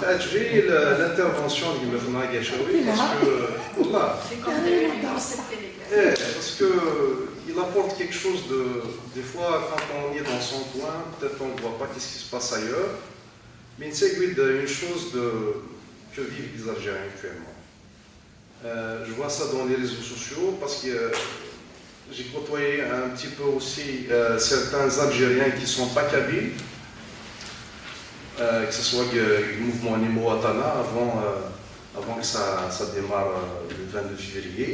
تعجبني l'intervention de Mefna Gachaoui parce que voilà, parce que il apporte quelque chose de des fois quand on est dans son coin, peut-être on ne voit pas qu'est-ce qui se passe ailleurs, mais il s'agit d'une chose que vivent les Algériens actuellement. Je vois ça dans les réseaux sociaux parce que j'ai côtoyé un petit peu aussi certains Algériens qui ne sont pas kabyles. Que ce soit le mouvement Nimo Atana avant que ça démarre le 22 février.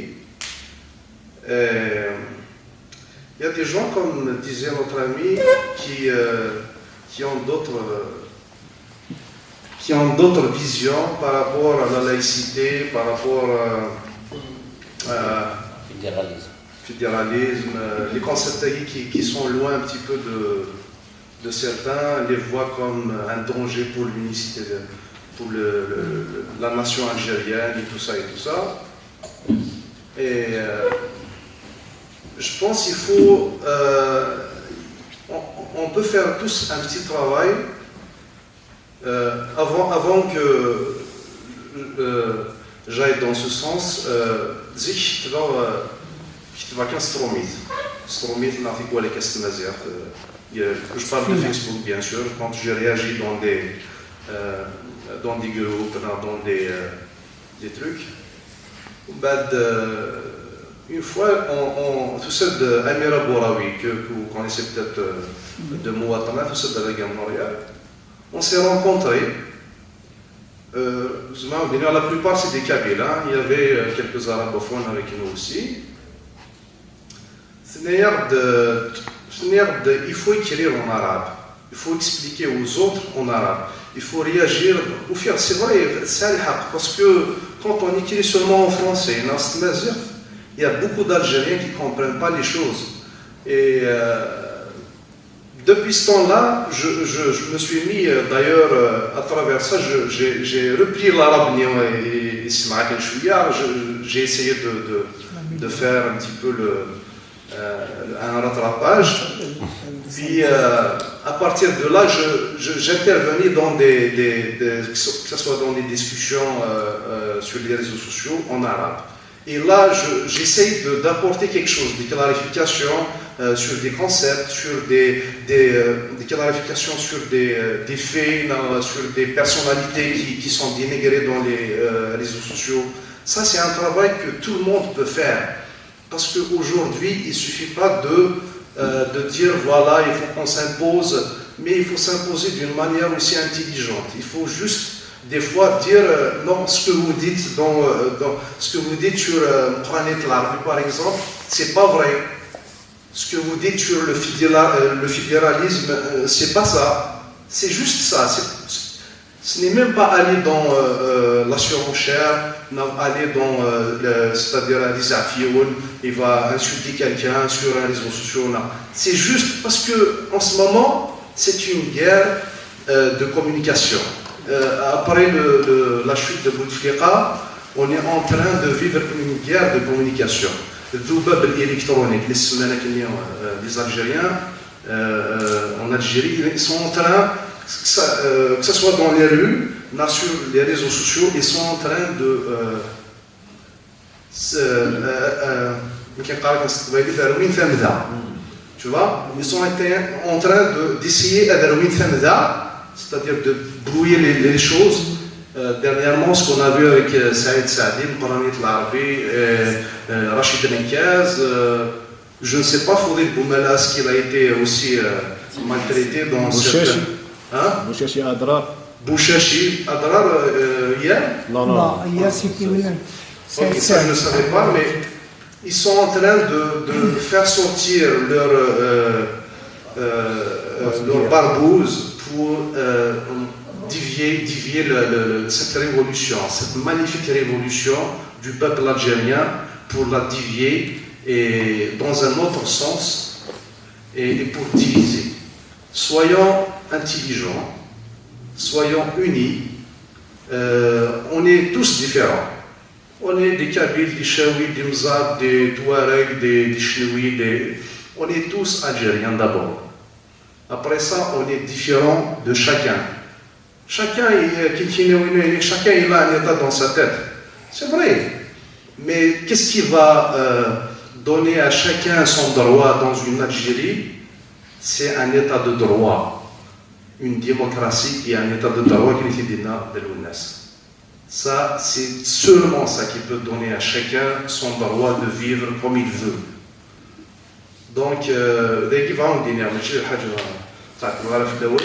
Il y a des gens, comme disait notre ami, qui ont d'autres visions par rapport à la laïcité, par rapport à fédéralisme, les concepts qui sont loin un petit peu de certains, les voient comme un danger pour l'unicité, pour la nation algérienne et tout ça et tout ça. Et je pense qu'il faut, on peut faire tous un petit travail avant que j'aille dans ce sens. Zik va qu'un stromit n'a fait quoi les castes. Je parle de Facebook, bien sûr, quand j'ai réagi dans des groupes, dans des trucs. Une fois, tout ça d'Amira Bouraoui, que vous connaissez peut-être de Mouatana, tout ça de la gamme Montréal, on s'est rencontrés. La plupart c'est des Kabyles, hein. Il y avait quelques arabophones avec nous aussi. Il faut écrire en arabe, il faut expliquer aux autres en arabe, il faut réagir, c'est vrai, c'est parce que quand on écrit seulement en français, il y a beaucoup d'Algériens qui ne comprennent pas les choses. Et depuis ce temps-là, je me suis mis, d'ailleurs, à travers ça, j'ai repris l'arabe et j'ai essayé de faire un petit peu un rattrapage. Puis à partir de là, j'intervenais dans que ce soit dans des discussions sur les réseaux sociaux en arabe. Et là, j'essaye d'apporter quelque chose, des clarifications sur des concepts, sur des clarifications sur des faits, sur des personnalités qui sont dénigrées dans les réseaux sociaux. Ça, c'est un travail que tout le monde peut faire. Parce qu'aujourd'hui, il ne suffit pas de dire, voilà, il faut qu'on s'impose, mais il faut s'imposer d'une manière aussi intelligente. Il faut juste, des fois, dire, non, ce que vous dites ce que vous dites sur Planète Larbi, par exemple, c'est pas vrai. Ce que vous dites sur le fédéralisme, c'est pas ça. C'est juste ça. Ce n'est même pas aller dans la surenchère, aller dans, c'est-à-dire les affions, il va insulter quelqu'un sur un réseau social. C'est juste parce qu'en ce moment, c'est une guerre de communication. Après la chute de Bouteflika, on est en train de vivre une guerre de communication. Le doubab électronique, les Algériens en Algérie, ils sont en train, que ce soit dans les rues, sur les réseaux sociaux, ils sont en train de tu vois, ils sont en train d'essayer c'est-à-dire de brouiller les choses. Dernièrement, ce qu'on a vu avec Saïd Saadi, Planète Larbi, Rachid Benkaz, je ne sais pas, Faudil Boumelas, qu'il a été aussi maltraité dans certains... Hein? Bouchachi Adrar. Bouchachi Adrar, hier? Non, hier c'était William. Ça, je ne savais pas, mais ils sont en train de faire sortir leur barbouze pour dévier cette révolution, cette magnifique révolution du peuple algérien, pour la dévier et dans un autre sens et pour diviser. Soyons intelligents, soyons unis. On est tous différents. On est des Kabyles, des Chaouis, des Mzab, des Touaregs, des Chenouis, on est tous algériens d'abord. Après ça, on est différents de chacun. chacun il a un état dans sa tête. C'est vrai. Mais qu'est-ce qui va donner à chacun son droit dans une Algérie? C'est un état de droit, une démocratie et un état de droit qui est dit de l'UNES. Ça, c'est seulement ça qui peut donner à chacun son droit de vivre comme il veut. Donc, dès qu'il va en dîner, je vais تعرف الدول